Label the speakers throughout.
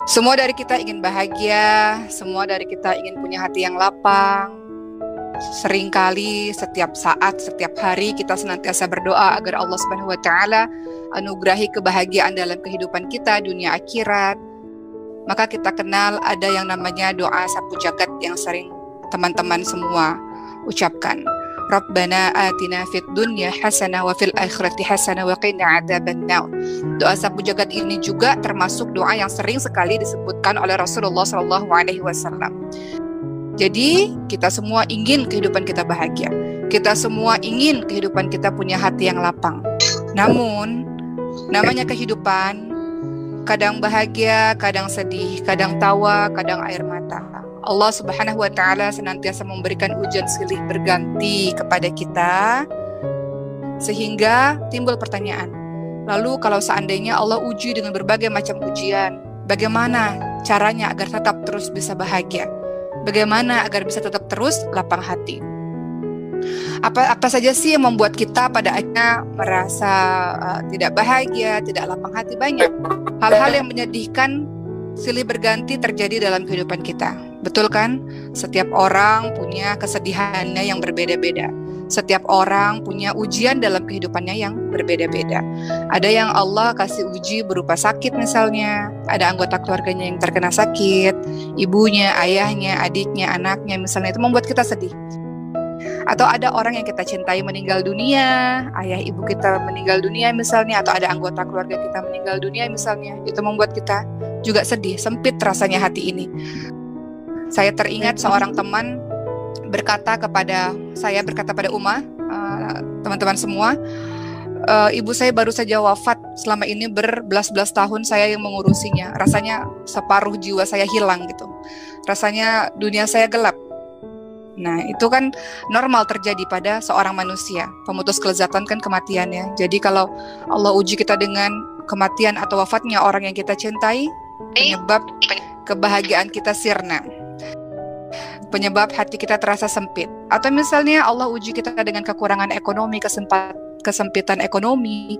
Speaker 1: Semua dari kita ingin bahagia, semua dari kita ingin punya hati yang lapang. Seringkali setiap saat, setiap hari kita senantiasa berdoa agar Allah Subhanahu wa taala anugerahi kebahagiaan dalam kehidupan kita dunia akhirat. Maka kita kenal ada yang namanya doa sapu jagat yang sering teman-teman semua ucapkan. Rabbana atina fid dunya hasanah wa fil akhirati hasanah wa qina adzabannar. Doa sapu jagat ini juga termasuk doa yang sering sekali disebutkan oleh Rasulullah SAW. Jadi kita semua ingin kehidupan kita bahagia. Kita semua ingin kehidupan kita punya hati yang lapang. Namun namanya kehidupan, kadang bahagia, kadang sedih, kadang tawa, kadang air mata. Allah Subhanahu wa taala senantiasa memberikan ujian silih berganti kepada kita, sehingga timbul pertanyaan. Lalu kalau seandainya Allah uji dengan berbagai macam ujian, bagaimana caranya agar tetap terus bisa bahagia? Bagaimana agar bisa tetap terus lapang hati? Apa saja sih yang membuat kita pada akhirnya merasa tidak bahagia, tidak lapang hati? Banyak hal-hal yang menyedihkan silih berganti terjadi dalam kehidupan kita. Betul kan? Setiap orang punya kesedihannya yang berbeda-beda. Setiap orang punya ujian dalam kehidupannya yang berbeda-beda. Ada yang Allah kasih uji berupa sakit misalnya. Ada anggota keluarganya yang terkena sakit. Ibunya, ayahnya, adiknya, anaknya misalnya. Itu membuat kita sedih. Atau ada orang yang kita cintai meninggal dunia, ayah ibu kita meninggal dunia misalnya, atau ada anggota keluarga kita meninggal dunia misalnya. Itu membuat kita juga sedih, sempit rasanya hati ini. Saya teringat seorang teman berkata pada Uma, teman-teman semua, ibu saya baru saja wafat. Selama ini berbelas-belas tahun saya yang mengurusinya. Rasanya separuh jiwa saya hilang gitu. Rasanya dunia saya gelap. Nah, itu kan normal terjadi pada seorang manusia. Pemutus kelezatan kan kematiannya. Jadi kalau Allah uji kita dengan kematian atau wafatnya orang yang kita cintai, penyebab kebahagiaan kita sirna. Penyebab hati kita terasa sempit. Atau misalnya Allah uji kita dengan kekurangan ekonomi, kesempitan ekonomi,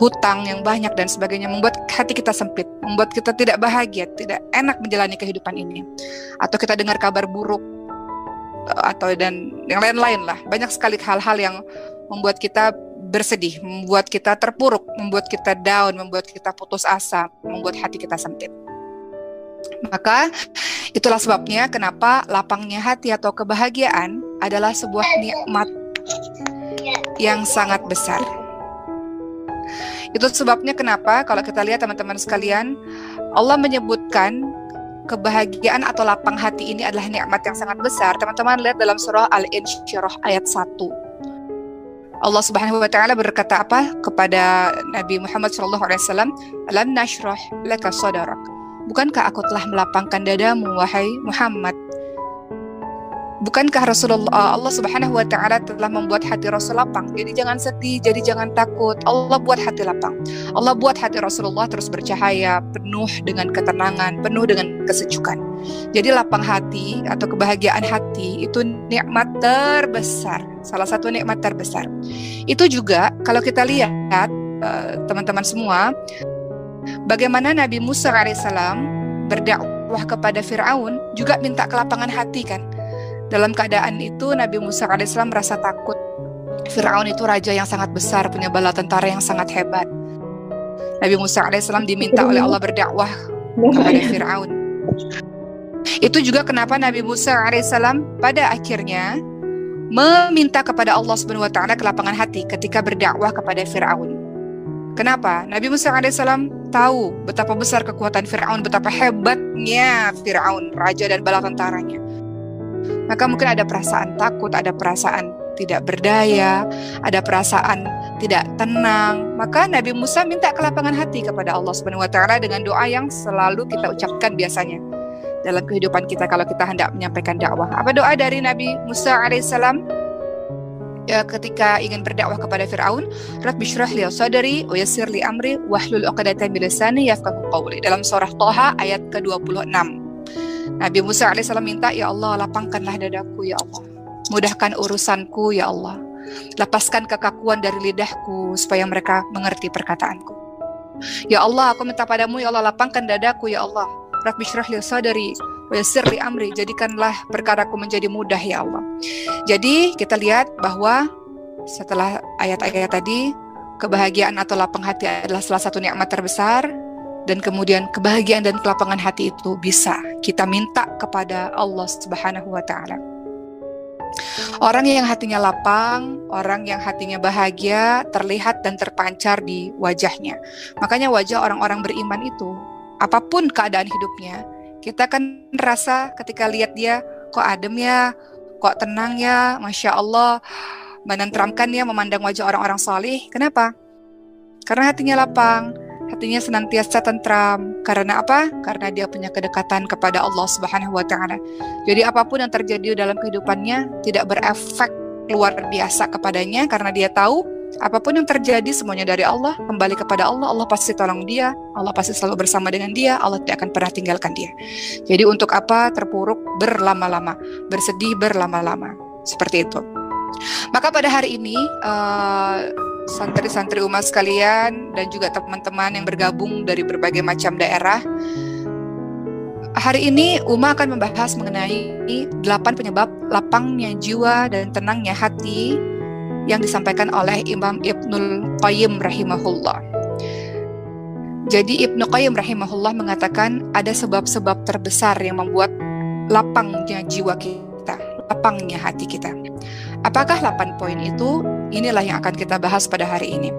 Speaker 1: hutang yang banyak dan sebagainya, membuat hati kita sempit, membuat kita tidak bahagia, tidak enak menjalani kehidupan ini. Atau kita dengar kabar buruk, atau dan yang lain-lain lah. Banyak sekali hal-hal yang membuat kita bersedih, membuat kita terpuruk, membuat kita down, membuat kita putus asa, membuat hati kita sempit. Maka itulah sebabnya kenapa lapangnya hati atau kebahagiaan adalah sebuah nikmat yang sangat besar. Itu sebabnya kenapa kalau kita lihat teman-teman sekalian, Allah menyebutkan kebahagiaan atau lapang hati ini adalah nikmat yang sangat besar. Teman-teman lihat dalam surah Al-Insyirah ayat 1. Allah Subhanahu wa taala berkata apa kepada Nabi Muhammad SAW? Alam nashrah laka sadrak. Bukankah aku telah melapangkan dadamu, wahai Muhammad? Bukankah Allah Subhanahu wa taala telah membuat hati Rasul lapang? Jadi jangan sedih, jadi jangan takut. Allah buat hati lapang. Allah buat hati Rasulullah terus bercahaya, penuh dengan ketenangan, penuh dengan kesejukan. Jadi lapang hati atau kebahagiaan hati itu nikmat terbesar. Salah satu nikmat terbesar. Itu juga kalau kita lihat teman-teman semua, bagaimana Nabi Musa alaihissalam berdakwah kepada Fir'aun juga minta kelapangan hati kan. Dalam keadaan itu Nabi Musa alaihissalam merasa takut. Fir'aun itu raja yang sangat besar, punya bala tentara yang sangat hebat. Nabi Musa alaihissalam diminta oleh Allah berdakwah kepada Fir'aun. Itu juga kenapa Nabi Musa alaihissalam pada akhirnya meminta kepada Allah Subhanahu wa taala kelapangan hati ketika berdakwah kepada Fir'aun. Kenapa? Nabi Musa alaihissalam tahu betapa besar kekuatan Fir'aun, betapa hebatnya Fir'aun, raja dan bala tentaranya. Maka mungkin ada perasaan takut, ada perasaan tidak berdaya, ada perasaan tidak tenang. Maka Nabi Musa minta kelapangan hati kepada Allah Subhanahu wa taala dengan doa yang selalu kita ucapkan biasanya dalam kehidupan kita kalau kita hendak menyampaikan dakwah. Apa doa dari Nabi Musa alaihissalam ketika ingin berdakwah kepada Fir'aun? Rabbi shrah li sadri wa yassir li amri wahlul 'uqdatam min lisani yafqahu qawli. Dalam surah Thaha ayat ke-26. Nabi Musa alaihissalam minta, ya Allah, lapangkanlah dadaku ya Allah, mudahkan urusanku ya Allah, lepaskan kekakuan dari lidahku supaya mereka mengerti perkataanku. Ya Allah, aku minta padamu ya Allah, lapangkan dadaku ya Allah, Rabbi shrah li sadri wa yassir li amri, jadikanlah perkaraku menjadi mudah ya Allah. Jadi kita lihat bahwa setelah ayat-ayat tadi, kebahagiaan atau lapang hati adalah salah satu nikmat terbesar, dan kemudian kebahagiaan dan kelapangan hati itu bisa kita minta kepada Allah Subhanahu wa taala. Orang yang hatinya lapang, orang yang hatinya bahagia terlihat dan terpancar di wajahnya. Makanya wajah orang-orang beriman itu, apapun keadaan hidupnya, kita kan rasa ketika lihat dia, kok adem ya, kok tenang ya, Masya Allah, menenteramkan ya memandang wajah orang-orang salih. Kenapa? Karena hatinya lapang, hatinya senantiasa tentram. Karena apa? Karena dia punya kedekatan kepada Allah Subhanahu wa taala. Jadi apapun yang terjadi dalam kehidupannya tidak berefek luar biasa kepadanya, karena dia tahu apapun yang terjadi semuanya dari Allah, kembali kepada Allah. Allah pasti tolong dia, Allah pasti selalu bersama dengan dia, Allah tidak akan pernah tinggalkan dia. Jadi untuk apa terpuruk berlama-lama, bersedih berlama-lama, seperti itu. Maka pada hari ini santri-santri umat sekalian dan juga teman-teman yang bergabung dari berbagai macam daerah, hari ini Uma akan membahas mengenai 8 penyebab lapangnya jiwa dan tenangnya hati yang disampaikan oleh Imam Ibnul Qayyim rahimahullah. Jadi Ibnu Qayyim rahimahullah mengatakan ada sebab-sebab terbesar yang membuat lapangnya jiwa kita, lapangnya hati kita. Apakah 8 poin itu? Inilah yang akan kita bahas pada hari ini.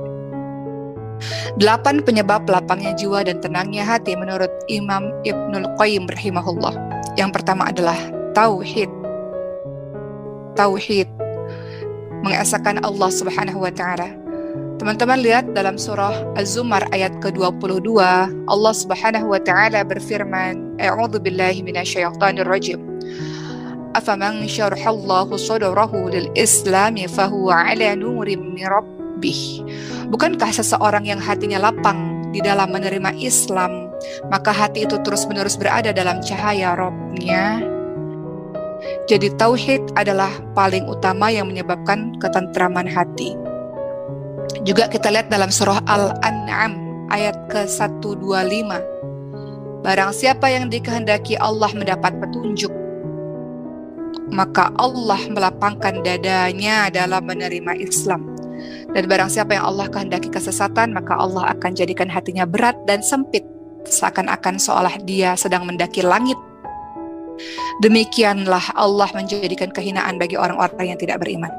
Speaker 1: 8 penyebab lapangnya jiwa dan tenangnya hati menurut Imam Ibnul Qayyim rahimahullah. Yang pertama adalah tauhid. Tauhid, mengesahkan Allah Subhanahu wa taala. Teman-teman lihat dalam surah Az-Zumar ayat ke-22, Allah Subhanahu wa taala berfirman, A'udzu billahi minasyaitonir rajim. Afaman syarahallahu sadrahu lil islami fahuwa ala nurim min rabbih. Bukankah seseorang yang hatinya lapang di dalam menerima Islam, maka hati itu terus-menerus berada dalam cahaya Rabb-nya? Jadi tauhid adalah paling utama yang menyebabkan ketentraman hati. Juga kita lihat dalam surah Al-An'am ayat ke-125. Barang siapa yang dikehendaki Allah mendapat petunjuk, maka Allah melapangkan dadanya dalam menerima Islam. Dan barang siapa yang Allah kehendaki kesesatan, maka Allah akan jadikan hatinya berat dan sempit, seakan-akan seolah dia sedang mendaki langit. Demikianlah Allah menjadikan kehinaan bagi orang-orang yang tidak beriman.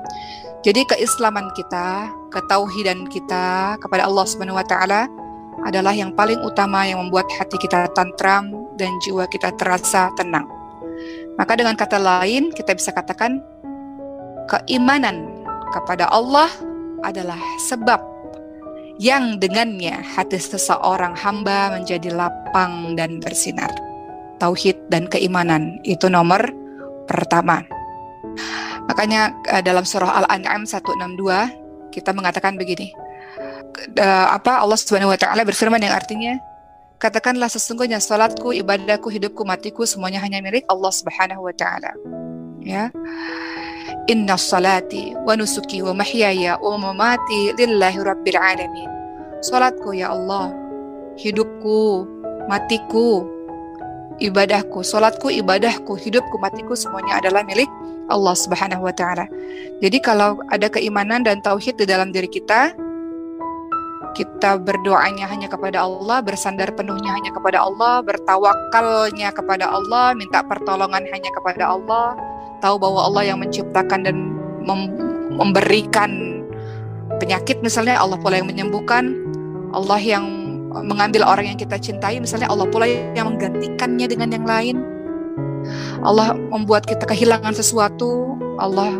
Speaker 1: Jadi keislaman kita, ketauhidan kita kepada Allah Subhanahu wa taala adalah yang paling utama yang membuat hati kita tentram dan jiwa kita terasa tenang. Maka dengan kata lain kita bisa katakan keimanan kepada Allah adalah sebab yang dengannya hati seseorang hamba menjadi lapang dan bersinar. Tauhid dan keimanan itu nomor pertama. Makanya dalam surah Al-An'am 162 kita mengatakan begini. Allah Subhanahu wa taala berfirman yang artinya, katakanlah sesungguhnya salatku, ibadahku, hidupku, matiku semuanya hanya milik Allah Subhanahu wa taala. Ya. Inna salati wa nusuki wa mahyaya wa mamati lillahi rabbil alamin. Salatku ya Allah, hidupku, matiku, ibadahku, salatku, ibadahku, hidupku, matiku semuanya adalah milik Allah Subhanahu wa taala. Jadi kalau ada keimanan dan tauhid di dalam diri kita, kita berdoanya hanya kepada Allah, bersandar penuhnya hanya kepada Allah, bertawakalnya kepada Allah, minta pertolongan hanya kepada Allah, tahu bahwa Allah yang menciptakan dan memberikan penyakit misalnya, Allah pula yang menyembuhkan, Allah yang mengambil orang yang kita cintai misalnya, Allah pula yang menggantikannya dengan yang lain. Allah membuat kita kehilangan sesuatu, Allah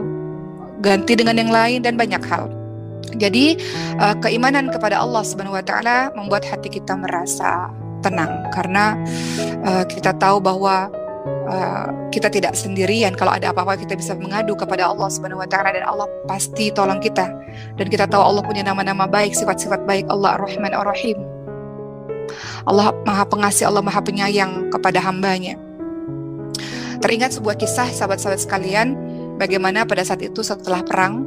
Speaker 1: ganti dengan yang lain, dan banyak hal. Jadi keimanan kepada Allah Subhanahu wa taala membuat hati kita merasa tenang, karena kita tahu bahwa kita tidak sendirian. Kalau ada apa-apa kita bisa mengadu kepada Allah Subhanahu wa taala dan Allah pasti tolong kita. Dan kita tahu Allah punya nama-nama baik, sifat-sifat baik. Allah Ar-Rahman Ar-Rahim. Allah Maha Pengasih, Allah Maha Penyayang kepada hambanya. Teringat sebuah kisah sahabat-sahabat sekalian, bagaimana pada saat itu setelah perang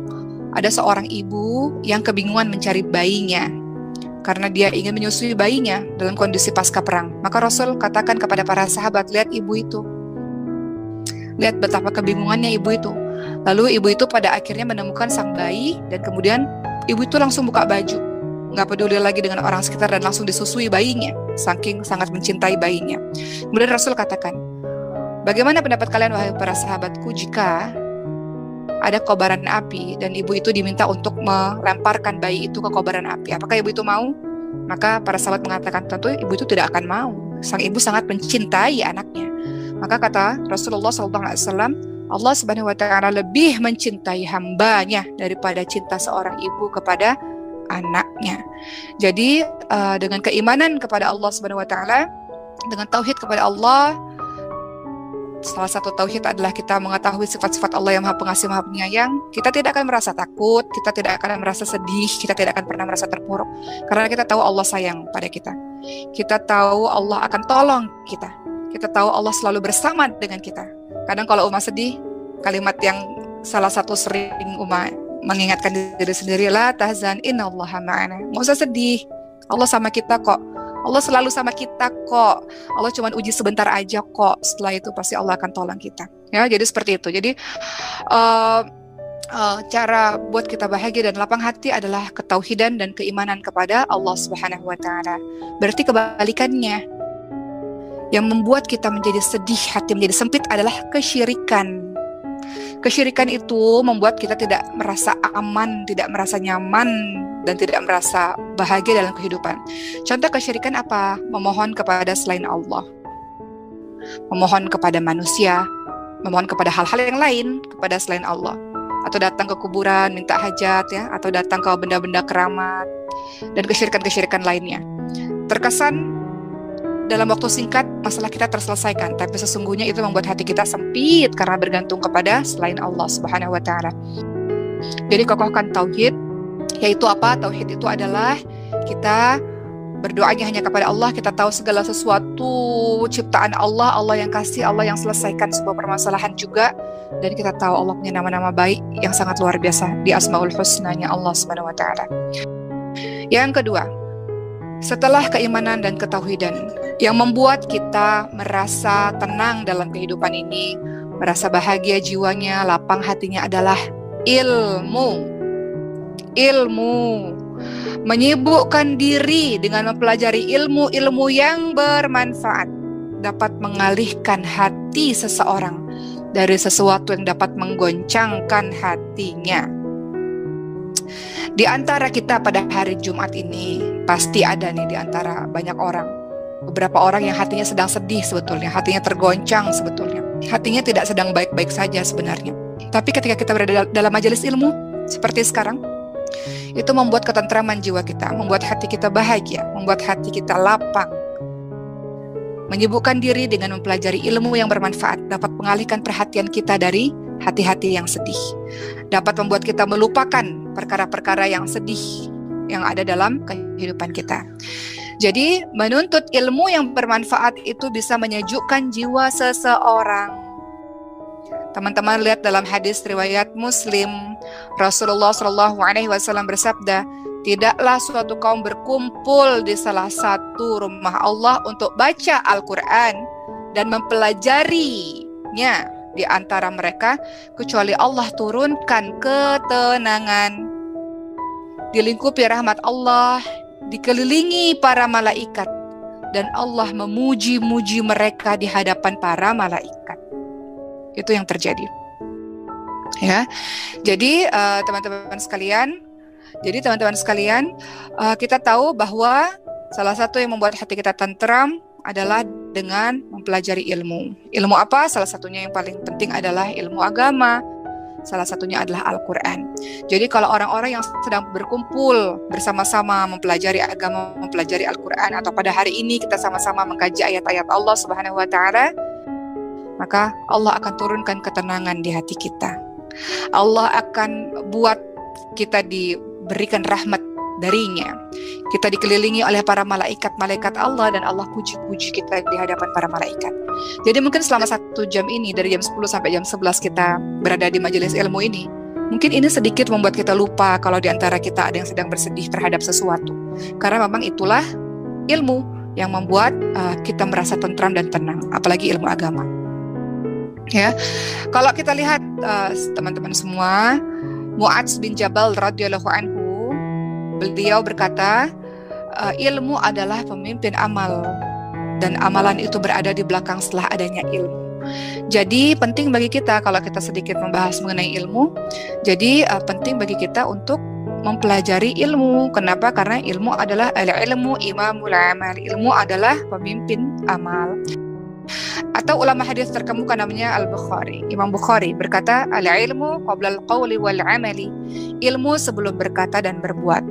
Speaker 1: ada seorang ibu yang kebingungan mencari bayinya. karena dia ingin menyusui bayinya dalam kondisi pasca perang. Maka Rasul katakan kepada para sahabat, lihat ibu itu. Lihat betapa kebingungannya ibu itu. Lalu ibu itu pada akhirnya menemukan sang bayi, dan kemudian ibu itu langsung buka baju, nggak peduli lagi dengan orang sekitar, dan langsung disusui bayinya, saking sangat mencintai bayinya. Kemudian Rasul katakan, bagaimana pendapat kalian wahai para sahabatku jika ada kobaran api dan ibu itu diminta untuk melemparkan bayi itu ke kobaran api? Apakah ibu itu mau? Maka para sahabat mengatakan, tentu ibu itu tidak akan mau. Sang ibu sangat mencintai anaknya. Maka kata Rasulullah SAW, Allah Subhanahu wa Ta'ala lebih mencintai hambanya daripada cinta seorang ibu kepada anaknya. Jadi dengan keimanan kepada Allah Subhanahu wa Ta'ala, dengan tauhid kepada Allah, salah satu tauhid adalah kita mengetahui sifat-sifat Allah yang Maha Pengasih, Maha Penyayang. Kita tidak akan merasa takut, kita tidak akan merasa sedih, kita tidak akan pernah merasa terpuruk, karena kita tahu Allah sayang pada kita. Kita tahu Allah akan tolong kita. Kita tahu Allah selalu bersama dengan kita. Kadang kalau Uma sedih, kalimat yang salah satu sering Uma mengingatkan diri sendiri, la tahzan innallaha ma'ana. Nggak usah sedih, Allah sama kita kok. Allah selalu sama kita kok. Allah cuma uji sebentar aja kok. Setelah itu pasti Allah akan tolong kita. Ya, jadi seperti itu. Jadi cara buat kita bahagia dan lapang hati adalah ketauhidan dan keimanan kepada Allah Subhanahu wa Ta'ala. Berarti kebalikannya, yang membuat kita menjadi sedih, hati menjadi sempit adalah kesyirikan. Kesyirikan itu membuat kita tidak merasa aman, tidak merasa nyaman, dan tidak merasa bahagia dalam kehidupan. Contoh kesyirikan apa? Memohon kepada selain Allah, memohon kepada manusia, memohon kepada hal-hal yang lain kepada selain Allah, atau datang ke kuburan minta hajat, ya, atau datang ke benda-benda keramat, dan kesyirikan-kesyirikan lainnya. Terkesan dalam waktu singkat masalah kita terselesaikan, tapi sesungguhnya itu membuat hati kita sempit karena bergantung kepada selain Allah Subhanahu wa Ta'ala. Jadi kokohkan tauhid, yaitu apa? Tauhid itu adalah kita berdoanya hanya kepada Allah, kita tahu segala sesuatu ciptaan Allah, Allah yang kasih, Allah yang selesaikan sebuah permasalahan juga, dan kita tahu Allah punya nama-nama baik yang sangat luar biasa di Asmaul Husna-nya Allah Subhanahu wa Ta'ala. Yang kedua, setelah keimanan dan ketauhidan, yang membuat kita merasa tenang dalam kehidupan ini, merasa bahagia jiwanya, lapang hatinya adalah ilmu. Ilmu. Menyibukkan diri dengan mempelajari ilmu-ilmu yang bermanfaat dapat mengalihkan hati seseorang dari sesuatu yang dapat menggoncangkan hatinya. Di antara kita pada hari Jumat ini, pasti ada nih di antara banyak orang, beberapa orang yang hatinya sedang sedih sebetulnya, hatinya tergoncang sebetulnya, hatinya tidak sedang baik-baik saja sebenarnya. Tapi ketika kita berada dalam majelis ilmu seperti sekarang, itu membuat ketentraman jiwa kita, membuat hati kita bahagia, membuat hati kita lapang. Menyibukkan diri dengan mempelajari ilmu yang bermanfaat dapat mengalihkan perhatian kita dari hati-hati yang sedih, dapat membuat kita melupakan perkara-perkara yang sedih yang ada dalam kehidupan kita. Jadi menuntut ilmu yang bermanfaat itu bisa menyejukkan jiwa seseorang. Teman-teman lihat dalam hadis riwayat Muslim, Rasulullah SAW bersabda, tidaklah suatu kaum berkumpul di salah satu rumah Allah untuk baca Al-Quran dan mempelajarinya di antara mereka, kecuali Allah turunkan ketenangan, dilingkupi rahmat Allah, dikelilingi para malaikat, dan Allah memuji-muji mereka di hadapan para malaikat. Itu yang terjadi. Ya, jadi teman-teman sekalian, kita tahu bahwa salah satu yang membuat hati kita tentram adalah dengan mempelajari ilmu. Ilmu apa? Salah satunya yang paling penting adalah ilmu agama. Salah satunya adalah Al-Quran. Jadi kalau orang-orang yang sedang berkumpul bersama-sama mempelajari agama, mempelajari Al-Quran, atau pada hari ini kita sama-sama mengkaji ayat-ayat Allah Subhanahu wa Ta'ala, maka Allah akan turunkan ketenangan di hati kita. Allah akan buat kita diberikan rahmat darinya. Kita dikelilingi oleh para malaikat Allah, dan Allah puji-puji kita di hadapan para malaikat. Jadi mungkin selama 1 jam ini, dari jam 10 sampai jam 11 kita berada di majelis ilmu ini, Mungkin ini sedikit membuat kita lupa kalau di antara kita ada yang sedang bersedih terhadap sesuatu. Karena memang itulah ilmu yang membuat kita merasa tentram dan tenang, apalagi ilmu agama. Ya, kalau kita lihat teman-teman semua, Mu'adz bin Jabal radhiyallahu anhu, beliau berkata, ilmu adalah pemimpin amal dan amalan itu berada di belakang setelah adanya ilmu. Jadi penting bagi kita kalau kita sedikit membahas mengenai ilmu. Jadi penting bagi kita untuk mempelajari ilmu. Kenapa? Karena ilmu adalah al-ilmu imamul amal. Ilmu adalah pemimpin amal. Atau ulama hadis terkemuka namanya Al-Bukhari. Imam Bukhari berkata, al-ilmu qabla al-qawli wal-amali. Ilmu sebelum berkata dan berbuat.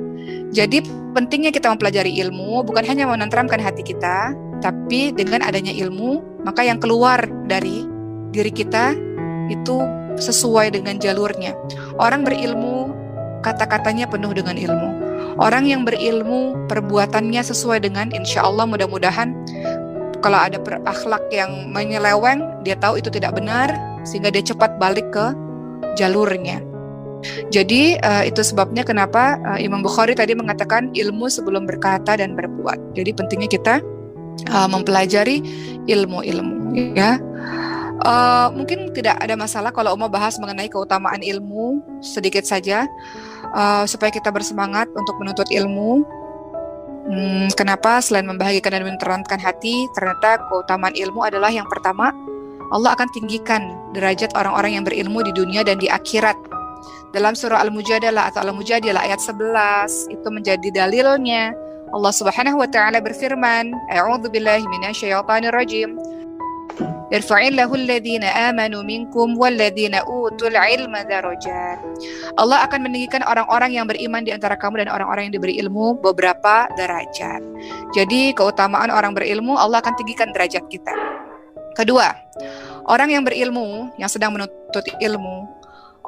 Speaker 1: Jadi pentingnya kita mempelajari ilmu bukan hanya menenteramkan hati kita, tapi dengan adanya ilmu, maka yang keluar dari diri kita itu sesuai dengan jalurnya. Orang berilmu, kata-katanya penuh dengan ilmu. Orang yang berilmu, perbuatannya sesuai dengan, insya Allah mudah-mudahan, kalau ada akhlak yang menyeleweng, dia tahu itu tidak benar, sehingga dia cepat balik ke jalurnya. Jadi itu sebabnya kenapa Imam Bukhari tadi mengatakan ilmu sebelum berkata dan berbuat. Jadi pentingnya kita mempelajari ilmu-ilmu, ya. Mungkin tidak ada masalah kalau mau bahas mengenai keutamaan ilmu sedikit saja, supaya kita bersemangat untuk menuntut ilmu. Kenapa? Selain membahagiakan dan menenteramkan hati, ternyata keutamaan ilmu adalah yang pertama, Allah akan tinggikan derajat orang-orang yang berilmu di dunia dan di akhirat. Dalam surah Al-Mujadalah atau Al-Mujadilah ayat 11 itu menjadi dalilnya. Allah Subhanahu wa taala berfirman, A'udzu billahi minasyaitonir rajim. Yarfa'illahu alladhina amanu minkum walladhina utul ilma darajat. Allah akan meninggikan orang-orang yang beriman di antara kamu dan orang-orang yang diberi ilmu beberapa derajat. Jadi keutamaan orang berilmu, Allah akan tinggikan derajat kita. Kedua, orang yang berilmu, yang sedang menuntut ilmu,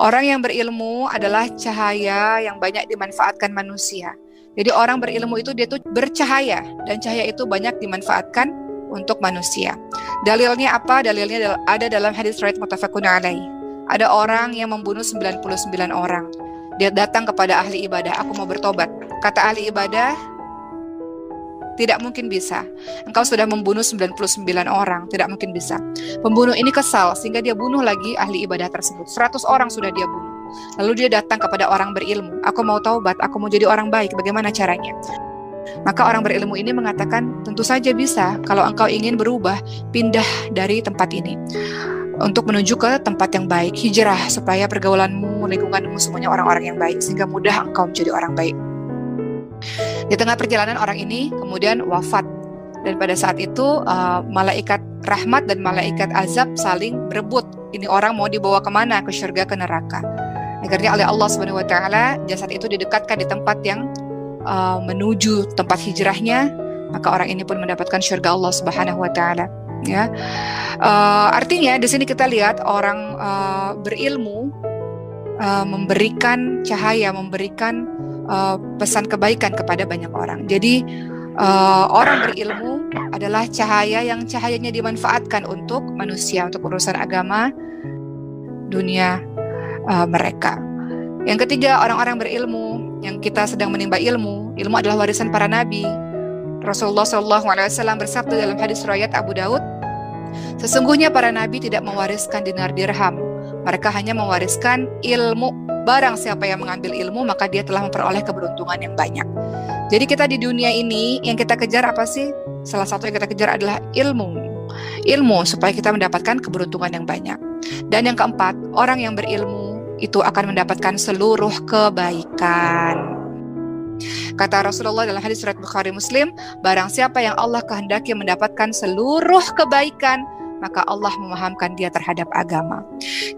Speaker 1: orang yang berilmu adalah cahaya yang banyak dimanfaatkan manusia. Jadi orang berilmu itu dia tuh bercahaya, dan cahaya itu banyak dimanfaatkan untuk manusia. Dalilnya apa? Dalilnya ada dalam hadis riwayat muttafaqun alaih. Ada orang yang membunuh 99 orang. Dia datang kepada ahli ibadah, aku mau bertobat. Kata ahli ibadah, tidak mungkin bisa. Engkau sudah membunuh 99 orang, tidak mungkin bisa. Pembunuh ini kesal sehingga dia bunuh lagi ahli ibadah tersebut. 100 orang sudah dia bunuh. Lalu dia datang kepada orang berilmu, aku mau taubat, aku mau jadi orang baik, bagaimana caranya? Maka orang berilmu ini mengatakan, tentu saja bisa. Kalau engkau ingin berubah, pindah dari tempat ini untuk menuju ke tempat yang baik, hijrah supaya pergaulanmu, lingkunganmu semuanya orang-orang yang baik, sehingga mudah engkau menjadi orang baik. Di tengah perjalanan orang ini kemudian wafat, dan pada saat itu malaikat rahmat dan malaikat azab saling berebut. Ini orang mau dibawa kemana? Ke surga, ke neraka. Akhirnya oleh Allah Subhanahu wa taala jasad itu didekatkan di tempat yang menuju tempat hijrahnya, maka orang ini pun mendapatkan surga Allah Subhanahu wa taala. Ya, artinya di sini kita lihat orang berilmu memberikan cahaya, memberikan pesan kebaikan kepada banyak orang. Jadi orang berilmu adalah cahaya yang cahayanya dimanfaatkan untuk manusia, untuk urusan agama, dunia mereka. Yang ketiga, orang-orang berilmu yang kita sedang menimba ilmu. Ilmu adalah warisan para nabi. Rasulullah SAW bersabda dalam hadis riwayat Abu Daud, sesungguhnya para nabi tidak mewariskan dinar dirham, mereka hanya mewariskan ilmu. Barang siapa yang mengambil ilmu, maka dia telah memperoleh keberuntungan yang banyak. Jadi kita di dunia ini yang kita kejar apa sih? Salah satu yang kita kejar adalah ilmu. Ilmu supaya kita mendapatkan keberuntungan yang banyak. Dan yang keempat, orang yang berilmu itu akan mendapatkan seluruh kebaikan. Kata Rasulullah dalam hadis riwayat Bukhari Muslim, barang siapa yang Allah kehendaki mendapatkan seluruh kebaikan, maka Allah memahamkan dia terhadap agama.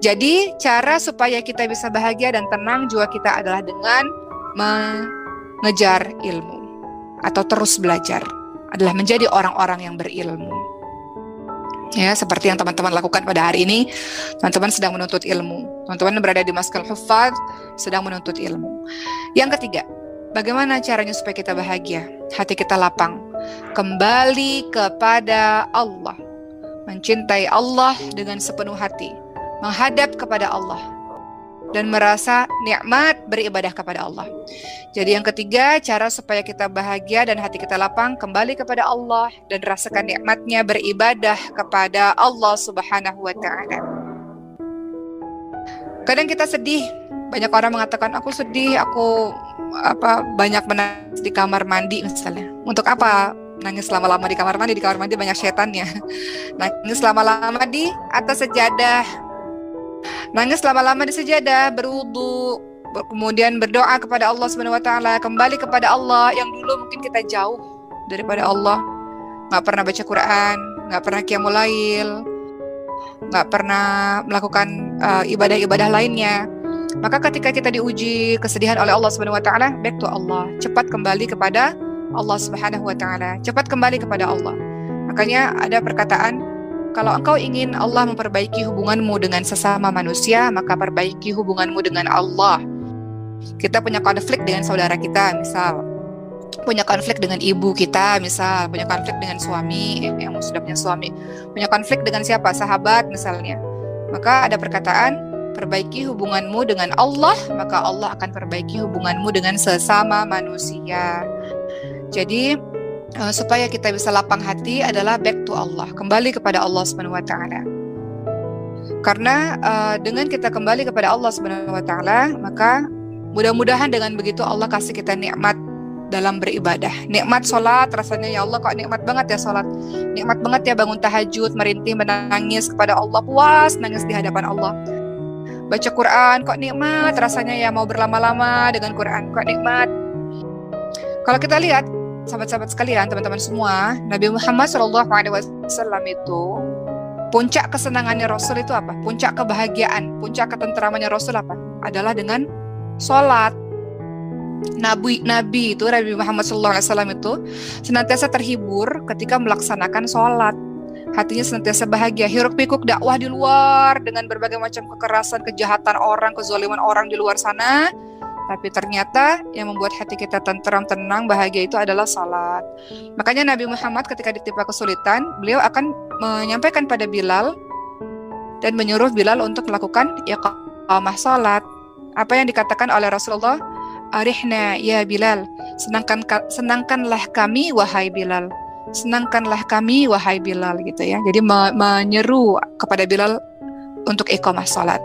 Speaker 1: Jadi cara supaya kita bisa bahagia dan tenang jiwa kita adalah dengan mengejar ilmu atau terus belajar, adalah menjadi orang-orang yang berilmu. Ya, seperti yang teman-teman lakukan pada hari ini, teman-teman sedang menuntut ilmu. Teman-teman berada di Maskal Huffaz sedang menuntut ilmu. Yang ketiga, bagaimana caranya supaya kita bahagia, hati kita lapang, kembali kepada Allah, mencintai Allah dengan sepenuh hati, menghadap kepada Allah, dan merasa nikmat beribadah kepada Allah. Jadi yang ketiga, cara supaya kita bahagia dan hati kita lapang, kembali kepada Allah dan rasakan nikmatnya beribadah kepada Allah Subhanahu wa Ta'ala. Kadang kita sedih, banyak orang mengatakan aku sedih, aku banyak menangis di kamar mandi misalnya. Untuk apa nangis lama-lama di kamar mandi? Di kamar mandi banyak setannya. Nangis lama-lama di atas sejadah. Nangis lama-lama di sejadah, berwudu, kemudian berdoa kepada Allah Subhanahu wa Ta'ala, kembali kepada Allah yang dulu mungkin kita jauh daripada Allah, nggak pernah baca Quran, nggak pernah qiyamul lail, nggak pernah melakukan ibadah-ibadah lainnya. Maka ketika kita diuji kesedihan oleh Allah Subhanahu wa Ta'ala, back to Allah, cepat kembali kepada Allah Subhanahu wa Ta'ala, cepat kembali kepada Allah. Makanya ada perkataan, kalau engkau ingin Allah memperbaiki hubunganmu dengan sesama manusia, maka perbaiki hubunganmu dengan Allah. Kita punya konflik dengan saudara kita, misal punya konflik dengan ibu kita, misal punya konflik dengan suami yang sudah punya suami, punya konflik dengan siapa? Sahabat misalnya. Maka ada perkataan, perbaiki hubunganmu dengan Allah, maka Allah akan perbaiki hubunganmu dengan sesama manusia. Jadi supaya kita bisa lapang hati adalah back to Allah, kembali kepada Allah Subhanahu wa Ta'ala. Karena dengan kita kembali kepada Allah Subhanahu wa Ta'ala, maka mudah-mudahan dengan begitu Allah kasih kita nikmat dalam beribadah. Nikmat sholat, rasanya ya Allah kok nikmat banget ya sholat, nikmat banget ya bangun tahajud, merintih menangis kepada Allah, puas nangis di hadapan Allah. Baca Quran kok nikmat, rasanya ya mau berlama-lama dengan Quran kok nikmat. Kalau kita lihat sahabat-sahabat sekalian, teman-teman semua, Nabi Muhammad SAW itu puncak kesenangannya Rasul itu apa? Puncak kebahagiaan, puncak ketenteramannya Rasul apa? Adalah dengan sholat. Nabi itu, Nabi Muhammad SAW itu senantiasa terhibur ketika melaksanakan sholat. Hatinya senantiasa bahagia, hiruk pikuk dakwah di luar dengan berbagai macam kekerasan, kejahatan orang, kezaliman orang di luar sana. Tapi ternyata yang membuat hati kita tenteram, tenang, bahagia itu adalah salat. Makanya Nabi Muhammad ketika ditimpa kesulitan, beliau akan menyampaikan pada Bilal dan menyuruh Bilal untuk melakukan iqamah salat. Apa yang dikatakan oleh Rasulullah? Arihna ya Bilal, senangkanlah kami wahai Bilal. Senangkanlah kami wahai Bilal gitu ya. Jadi menyeru kepada Bilal untuk iqamah salat.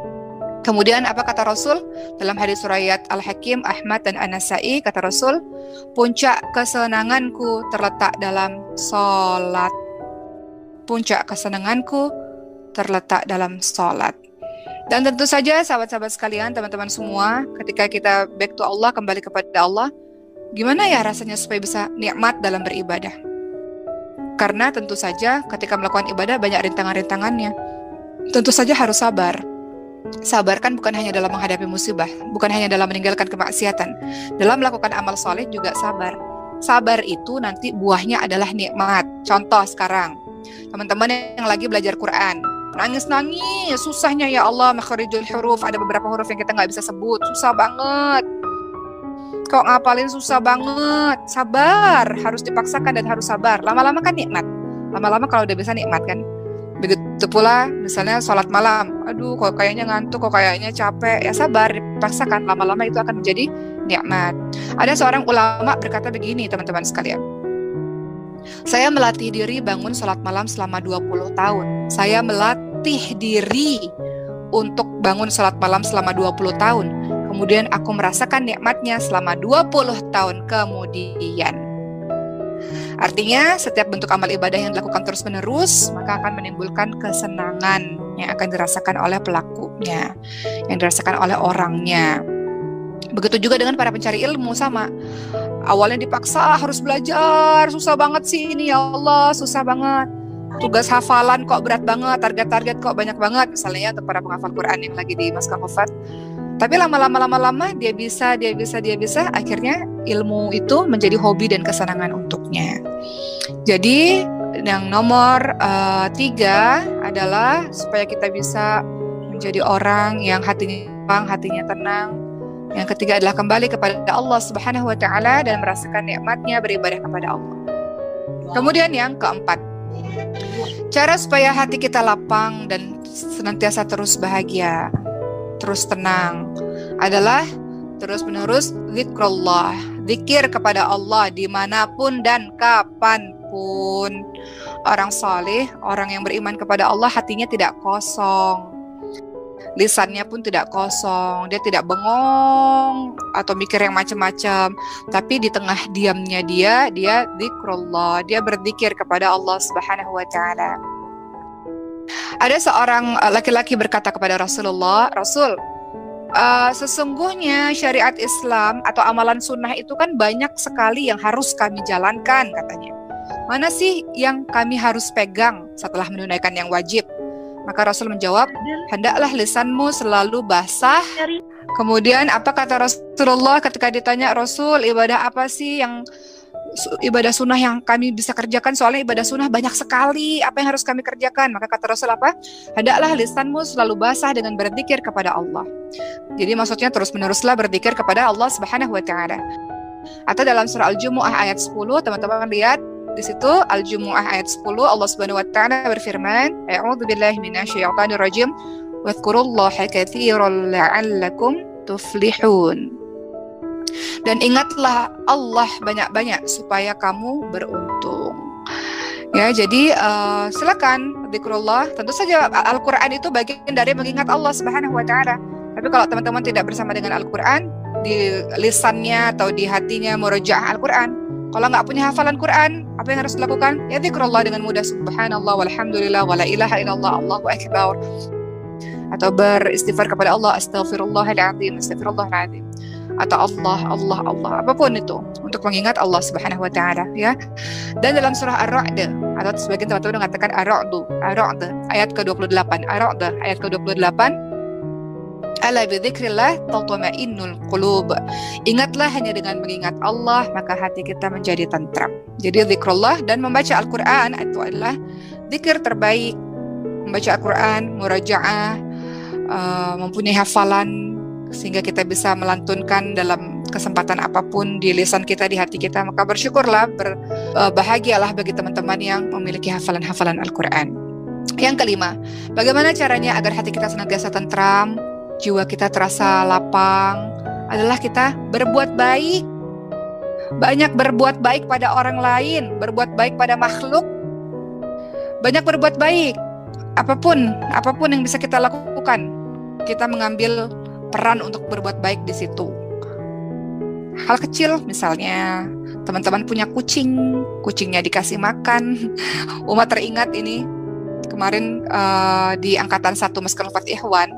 Speaker 1: Kemudian apa kata Rasul? Dalam hadis riwayat Al-Hakim, Ahmad dan An-Nasa'i, kata Rasul, puncak kesenanganku terletak dalam salat. Puncak kesenanganku terletak dalam salat. Dan tentu saja sahabat-sahabat sekalian, teman-teman semua, ketika kita back to Allah, kembali kepada Allah, gimana ya rasanya supaya bisa nikmat dalam beribadah? Karena tentu saja ketika melakukan ibadah banyak rintangan-rintangannya. Tentu saja harus sabar. Sabar kan bukan hanya dalam menghadapi musibah, bukan hanya dalam meninggalkan kemaksiatan. Dalam melakukan amal soleh juga sabar. Sabar itu nanti buahnya adalah nikmat. Contoh sekarang, teman-teman yang lagi belajar Quran, nangis-nangis, susahnya ya Allah, makharijul huruf, ada beberapa huruf yang kita nggak bisa sebut, susah banget. Kok ngapalin susah banget, sabar, harus dipaksakan dan harus sabar. Lama-lama kan nikmat. Lama-lama kalau udah bisa nikmat kan. Begitu pula misalnya sholat malam, aduh kok kayaknya ngantuk, kok kayaknya capek, ya sabar, dipaksakan, lama-lama itu akan menjadi nikmat. Ada seorang ulama berkata begini teman-teman sekalian, saya melatih diri bangun sholat malam selama 20 tahun. Saya melatih diri untuk bangun sholat malam selama 20 tahun. Kemudian aku merasakan nikmatnya selama 20 tahun kemudian. Artinya setiap bentuk amal ibadah yang dilakukan terus-menerus maka akan menimbulkan kesenangan yang akan dirasakan oleh pelakunya, yang dirasakan oleh orangnya. Begitu juga dengan para pencari ilmu, sama. Awalnya dipaksa harus belajar, susah banget sih ini ya Allah, susah banget. Tugas hafalan kok berat banget, target-target kok banyak banget, misalnya untuk para penghafal Quran yang lagi di Maskah Hufat. Tapi lama-lama dia bisa, akhirnya ilmu itu menjadi hobi dan kesenangan untuknya. Jadi yang nomor 3 adalah supaya kita bisa menjadi orang yang hatinya tenang. Yang ketiga adalah kembali kepada Allah Subhanahu wa Ta'ala dan merasakan nikmatnya beribadah kepada Allah. Kemudian yang keempat, cara supaya hati kita lapang dan senantiasa terus bahagia, terus tenang adalah terus-menerus zikrullah, zikir kepada Allah dimanapun dan kapanpun. Orang saleh, orang yang beriman kepada Allah, hatinya tidak kosong, lisannya pun tidak kosong, dia tidak bengong atau mikir yang macam-macam, tapi di tengah diamnya dia zikrullah, dia berzikir kepada Allah Subhanahu wa taala. Ada seorang laki-laki berkata kepada Rasulullah, Rasul, sesungguhnya syariat Islam atau amalan sunnah itu kan banyak sekali yang harus kami jalankan, katanya. Mana sih yang kami harus pegang setelah menunaikan yang wajib? Maka Rasul menjawab, hendaklah lisanmu selalu basah. Kemudian apa kata Rasulullah ketika ditanya, Rasul, ibadah apa sih yang ibadah sunnah yang kami bisa kerjakan? Soalnya ibadah sunnah banyak sekali, apa yang harus kami kerjakan? Maka kata Rasul apa? Hendaklah lisanmu selalu basah dengan berzikir kepada Allah. Jadi maksudnya terus-meneruslah berzikir kepada Allah Subhanahu wa taala. Atau dalam surah Al-Jumu'ah ayat 10, teman-teman lihat di situ Al-Jumu'ah ayat 10, Allah Subhanahu wa taala berfirman, A'udzubillahi minasyaitonir rajim, wadhkurullaha katsiran la'allakum tuflihun. Dan ingatlah Allah banyak-banyak supaya kamu beruntung. Ya, jadi silakan zikrullah. Tentu saja Al-Qur'an itu bagian dari mengingat Allah Subhanahu wa taala. Tapi kalau teman-teman tidak bersama dengan Al-Qur'an, di lisannya atau di hatinya murojaah Al-Qur'an, kalau nggak punya hafalan Quran, apa yang harus dilakukan? Ya zikrullah dengan mudah, subhanallah walhamdulillah wala ilaha illallah Allahu akbar. Atau beristighfar kepada Allah, astaghfirullahaladzim, astaghfirullahaladzim. Atau Allah, apapun itu untuk mengingat Allah Subhanahu wa taala, ya. Dan dalam surah Ar-Ra'd, atau sebagian teman-teman mengatakan Ar-Ra'd ayat ke-28, Ar-Ra'd ayat ke-28, ala bidzikrillah tatma'innul qulub. Ingatlah hanya dengan mengingat Allah maka hati kita menjadi tentram. Jadi zikrullah dan membaca Al-Qur'an itu adalah zikir terbaik. Membaca Al-Qur'an, murajaah, mempunyai hafalan sehingga kita bisa melantunkan dalam kesempatan apapun di lisan kita, di hati kita, maka bersyukurlah, bahagialah bagi teman-teman yang memiliki hafalan-hafalan Al-Qur'an. Yang kelima, bagaimana caranya agar hati kita senantiasa tentram, jiwa kita terasa lapang, adalah kita berbuat baik. Banyak berbuat baik pada orang lain, berbuat baik pada makhluk. Banyak berbuat baik. Apapun yang bisa kita lakukan, kita mengambil peran untuk berbuat baik di situ. Hal kecil misalnya, teman-teman punya kucing, kucingnya dikasih makan. Uma teringat ini, kemarin di Angkatan 1 Maskan Lufat Ikhwan,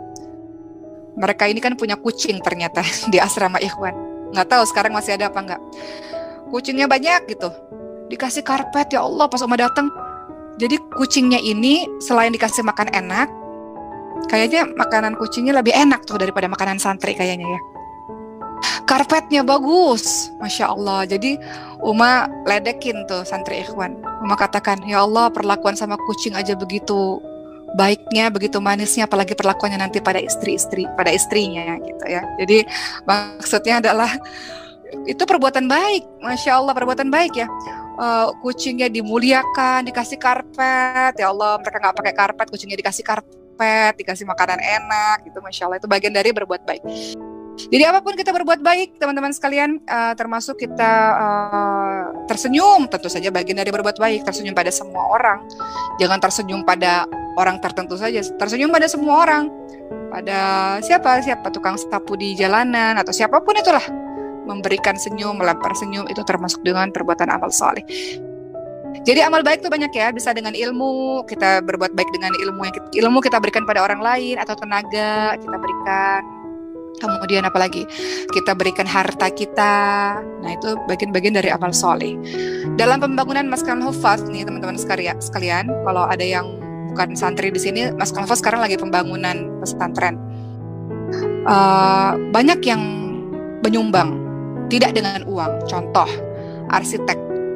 Speaker 1: mereka ini kan punya kucing ternyata di asrama Ikhwan. Nggak tahu sekarang masih ada apa nggak. Kucingnya banyak gitu. Dikasih karpet, ya Allah, pas Uma datang. Jadi kucingnya ini selain dikasih makan enak, kayaknya makanan kucingnya lebih enak tuh daripada makanan santri kayaknya ya. Karpetnya bagus, Masya Allah. Jadi Uma ledekin tuh santri Ikhwan. Uma katakan, ya Allah, perlakuan sama kucing aja begitu baiknya, begitu manisnya, apalagi perlakuannya nanti pada istrinya gitu ya. Jadi maksudnya adalah itu perbuatan baik, Masya Allah, perbuatan baik ya. Kucingnya dimuliakan, dikasih karpet, ya Allah, mereka nggak pakai karpet, kucingnya dikasih karpet, dikasih makanan enak gitu, Masya Allah, itu bagian dari berbuat baik. Jadi apapun kita berbuat baik, teman-teman sekalian, termasuk kita tersenyum, tentu saja bagian dari berbuat baik. Tersenyum pada semua orang, jangan tersenyum pada orang tertentu saja, tersenyum pada semua orang, pada siapa tukang sapu di jalanan atau siapapun itulah, memberikan senyum, melempar senyum, itu termasuk dengan perbuatan amal saleh. Jadi amal baik itu banyak ya, bisa dengan ilmu, kita berbuat baik dengan ilmu kita berikan pada orang lain, atau tenaga kita berikan. Kemudian apalagi kita berikan harta kita. Nah, itu bagian-bagian dari amal soleh. Dalam pembangunan Maskan Hufaz nih teman-teman sekalian, kalau ada yang bukan santri di sini, Maskan Hufaz sekarang lagi pembangunan pesantren. Banyak yang menyumbang, tidak dengan uang. Contoh,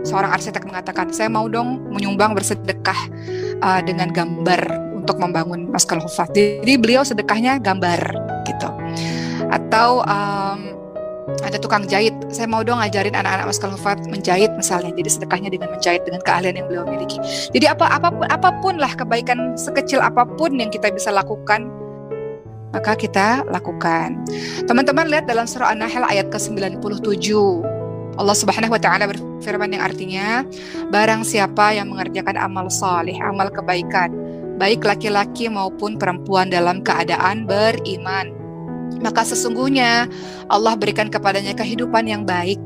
Speaker 1: seorang arsitek mengatakan, saya mau dong menyumbang bersedekah dengan gambar untuk membangun Maskan Hufaz. Jadi beliau sedekahnya gambar gitu. Atau ada tukang jahit, saya mau dong ngajarin anak-anak Maskan Hufaz menjahit misalnya, jadi sedekahnya dengan menjahit dengan keahlian yang beliau miliki. Jadi apapun lah kebaikan sekecil apapun yang kita bisa lakukan, maka kita lakukan. Teman-teman lihat dalam surah An-Nahl ayat ke-97. Allah Subhanahu wa taala berfirman yang artinya, barang siapa yang mengerjakan amal saleh, amal kebaikan, baik laki-laki maupun perempuan dalam keadaan beriman, maka sesungguhnya Allah berikan kepadanya kehidupan yang baik.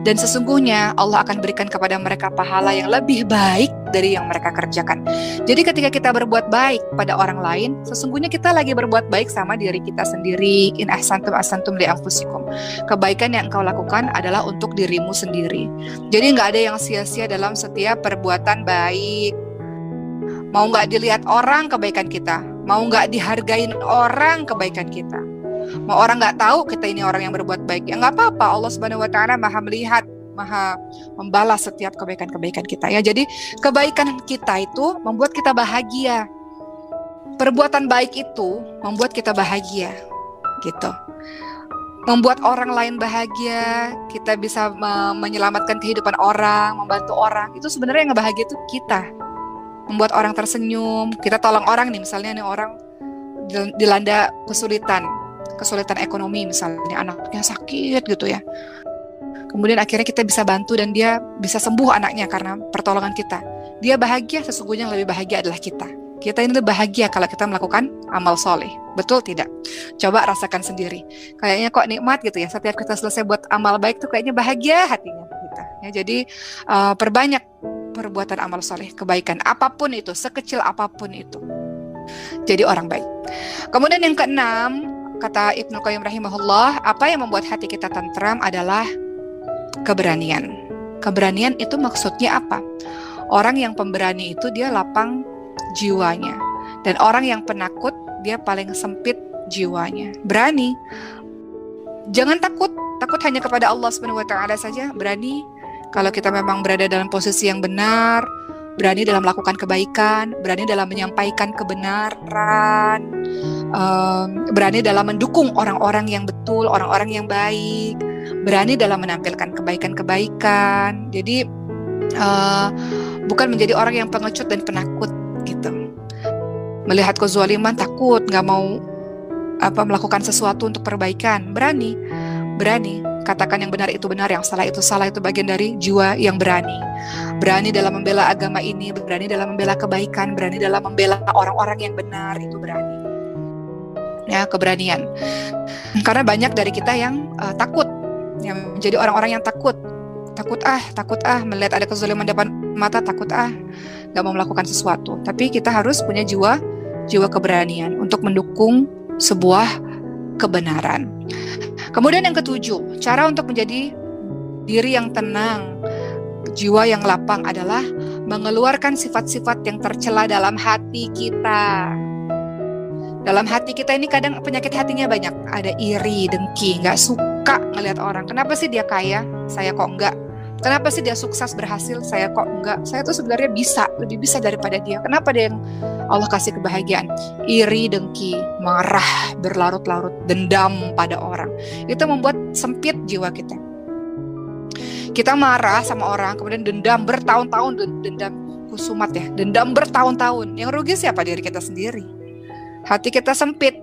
Speaker 1: Dan sesungguhnya Allah akan berikan kepada mereka pahala yang lebih baik dari yang mereka kerjakan. Jadi ketika kita berbuat baik pada orang lain, sesungguhnya kita lagi berbuat baik sama diri kita sendiri. In ahsantum ahsantum li anfusikum. Kebaikan yang engkau lakukan adalah untuk dirimu sendiri. Jadi nggak ada yang sia-sia dalam setiap perbuatan baik. Mau nggak dilihat orang kebaikan kita, mau nggak dihargain orang kebaikan kita, mau orang nggak tahu kita ini orang yang berbuat baik, ya nggak apa-apa. Allah Subhanahu wa taala Maha melihat, Maha membalas setiap kebaikan-kebaikan kita ya. Jadi kebaikan kita itu membuat kita bahagia. Perbuatan baik itu membuat kita bahagia gitu. Membuat orang lain bahagia, kita bisa menyelamatkan kehidupan orang, membantu orang. Itu sebenarnya yang bahagia itu kita. Membuat orang tersenyum, kita tolong orang nih, misalnya nih orang dilanda kesulitan ekonomi, misalnya anaknya sakit gitu ya. Kemudian akhirnya kita bisa bantu dan dia bisa sembuh anaknya karena pertolongan kita. Dia bahagia, sesungguhnya yang lebih bahagia adalah kita. Kita ini bahagia kalau kita melakukan amal soleh. Betul tidak? Coba rasakan sendiri. Kayaknya kok nikmat gitu ya. Setiap kita selesai buat amal baik tuh kayaknya bahagia hatinya kita. Ya, jadi perbanyak perbuatan amal soleh, kebaikan apapun itu, sekecil apapun itu. Jadi orang baik. Kemudian yang keenam, kata Ibnu Qayyim rahimahullah, apa yang membuat hati kita tentram adalah keberanian. Keberanian itu maksudnya apa? Orang yang pemberani itu dia lapang jiwanya. Dan orang yang penakut dia paling sempit jiwanya. Berani. Jangan takut hanya kepada Allah Subhanahu wa taala saja, berani kalau kita memang berada dalam posisi yang benar, berani dalam melakukan kebaikan, berani dalam menyampaikan kebenaran, berani dalam mendukung orang-orang yang betul, orang-orang yang baik, berani dalam menampilkan kebaikan-kebaikan. Jadi bukan menjadi orang yang pengecut dan penakut gitu. Melihat kezaliman takut, nggak mau melakukan sesuatu untuk perbaikan, berani. Katakan yang benar itu benar, yang salah itu salah, itu bagian dari jiwa yang berani. Berani dalam membela agama ini, berani dalam membela kebaikan, berani dalam membela orang-orang yang benar, itu berani. Ya, keberanian. Karena banyak dari kita yang takut, yang menjadi orang-orang yang takut melihat ada kezaliman depan mata, nggak mau melakukan sesuatu. Tapi kita harus punya jiwa keberanian untuk mendukung sebuah kebenaran. Kemudian yang ketujuh, cara untuk menjadi diri yang tenang, jiwa yang lapang adalah mengeluarkan sifat-sifat yang tercela dalam hati kita. Dalam hati kita ini kadang penyakit hatinya banyak. Ada iri, dengki, gak suka ngelihat orang. Kenapa sih dia kaya, saya kok enggak? Kenapa sih dia sukses berhasil, saya kok enggak? Saya tuh sebenarnya lebih bisa daripada dia. Kenapa dia yang Allah kasih kebahagiaan? Iri, dengki, marah, berlarut-larut, dendam pada orang. Itu membuat sempit jiwa kita. Kita marah sama orang, kemudian dendam bertahun-tahun, dendam kusumat ya, dendam bertahun-tahun. Yang rugi siapa? Diri kita sendiri. Hati kita sempit,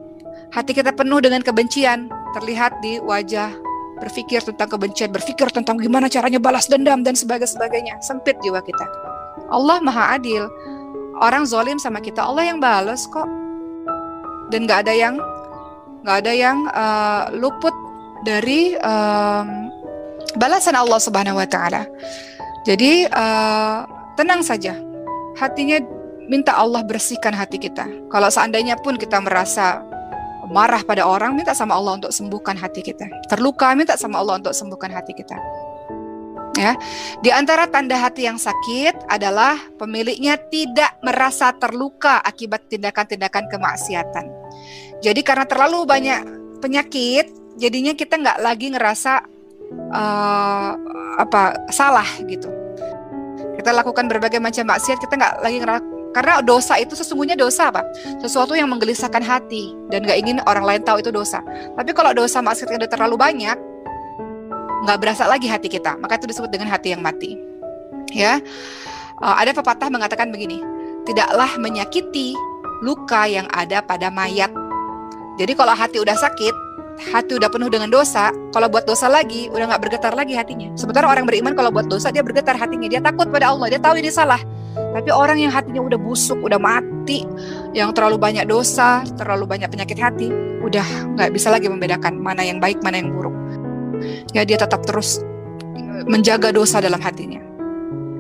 Speaker 1: hati kita penuh dengan kebencian, terlihat di wajah. Berpikir tentang kebencian, berpikir tentang gimana caranya balas dendam dan sebagainya. Sempit jiwa kita. Allah Maha Adil. Orang zalim sama kita, Allah yang balas kok. Dan nggak ada yang luput dari balasan Allah Subhanahu Wa Taala. Jadi tenang saja. Hatinya minta Allah bersihkan hati kita. Kalau seandainya pun kita merasa marah pada orang, minta sama Allah untuk sembuhkan hati kita. Terluka, minta sama Allah untuk sembuhkan hati kita. Ya, di antara tanda hati yang sakit adalah pemiliknya tidak merasa terluka akibat tindakan-tindakan kemaksiatan. Jadi karena terlalu banyak penyakit, jadinya kita nggak lagi ngerasa salah gitu. Kita lakukan berbagai macam maksiat, kita nggak lagi ngerasa. Karena dosa itu sesungguhnya dosa apa? Sesuatu yang menggelisahkan hati dan gak ingin orang lain tahu itu dosa. Tapi kalau dosa maksiat udah terlalu banyak, gak berasa lagi hati kita. Maka itu disebut dengan hati yang mati. Ya, ada pepatah mengatakan begini, tidaklah menyakiti luka yang ada pada mayat, Jadi kalau hati udah sakit, hati udah penuh dengan dosa, kalau buat dosa lagi, udah gak bergetar lagi hatinya. Sementara orang beriman kalau buat dosa, dia bergetar hatinya, dia takut pada Allah, dia tahu ini salah. Tapi orang yang hatinya udah busuk, udah mati, yang terlalu banyak dosa, terlalu banyak penyakit hati, udah gak bisa lagi membedakan mana yang baik, mana yang buruk. Ya, dia tetap terus menjaga dosa dalam hatinya.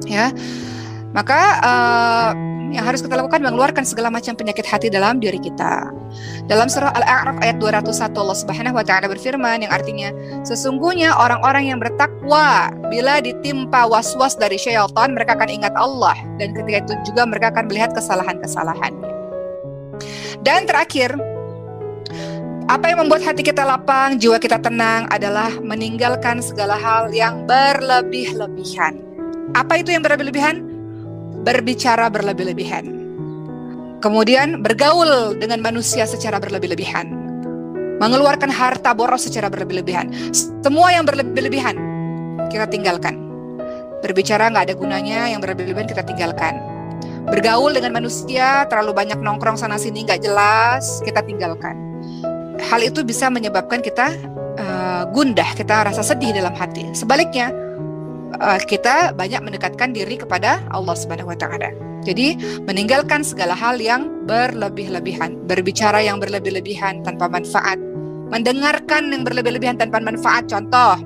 Speaker 1: Ya, maka yang harus kita lakukan mengeluarkan segala macam penyakit hati dalam diri kita. Dalam surah Al-A'raf ayat 201 Allah Subhanahu wa taala berfirman yang artinya, sesungguhnya orang-orang yang bertakwa bila ditimpa was-was dari syaitan, mereka akan ingat Allah, dan ketika itu juga mereka akan melihat kesalahan-kesalahannya. Dan terakhir, apa yang membuat hati kita lapang, jiwa kita tenang adalah meninggalkan segala hal yang berlebih-lebihan. Apa itu yang berlebih-lebihan? Berbicara berlebih-lebihan. Kemudian bergaul dengan manusia secara berlebih-lebihan. Mengeluarkan harta boros secara berlebih-lebihan. Semua yang berlebih-lebihan kita tinggalkan. Berbicara nggak ada gunanya, yang berlebih-lebihan kita tinggalkan. Bergaul dengan manusia, terlalu banyak nongkrong sana-sini nggak jelas, kita tinggalkan. Hal itu bisa menyebabkan kita gundah, kita rasa sedih dalam hati. Sebaliknya, kita banyak mendekatkan diri kepada Allah Subhanahu wa taala. Jadi meninggalkan segala hal yang berlebih-lebihan, berbicara yang berlebih-lebihan tanpa manfaat, mendengarkan yang berlebih-lebihan tanpa manfaat. Contoh,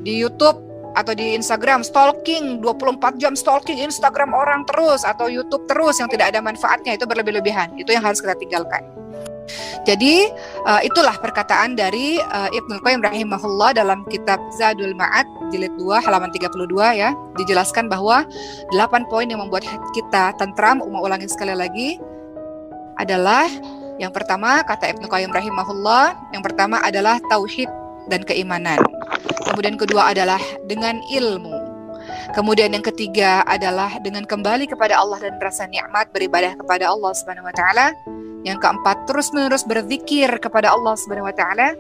Speaker 1: di YouTube atau di Instagram stalking, 24 jam stalking Instagram orang terus atau YouTube terus yang tidak ada manfaatnya, itu berlebih-lebihan. Itu yang harus kita tinggalkan. Jadi itulah perkataan dari Ibnul Qayyim rahimahullah dalam kitab Zadul Ma'ad jilid 2 halaman 32 ya, dijelaskan bahwa 8 poin yang membuat kita tentram. Ulangin sekali lagi, adalah yang pertama, kata Ibnul Qayyim rahimahullah, yang pertama adalah tauhid dan keimanan. Kemudian kedua adalah dengan ilmu. Kemudian yang ketiga adalah dengan kembali kepada Allah dan rasa nikmat beribadah kepada Allah Subhanahu wa taala. Yang keempat, terus-menerus berzikir kepada Allah Subhanahu wa taala.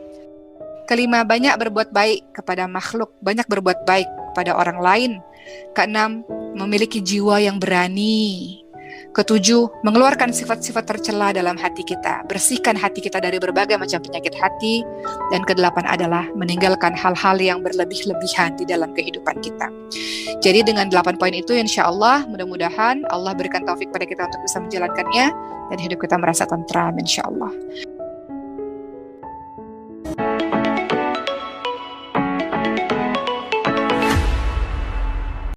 Speaker 1: Kelima, banyak berbuat baik kepada makhluk, banyak berbuat baik kepada orang lain. Keenam, memiliki jiwa yang berani. Ketujuh, mengeluarkan sifat-sifat tercela dalam hati kita, bersihkan hati kita dari berbagai macam penyakit hati. Dan kedelapan adalah meninggalkan hal-hal yang berlebih-lebihan di dalam kehidupan kita. Jadi dengan 8 poin itu, insya Allah mudah-mudahan Allah berikan taufik pada kita untuk bisa menjalankannya dan hidup kita merasa tentram, insya Allah.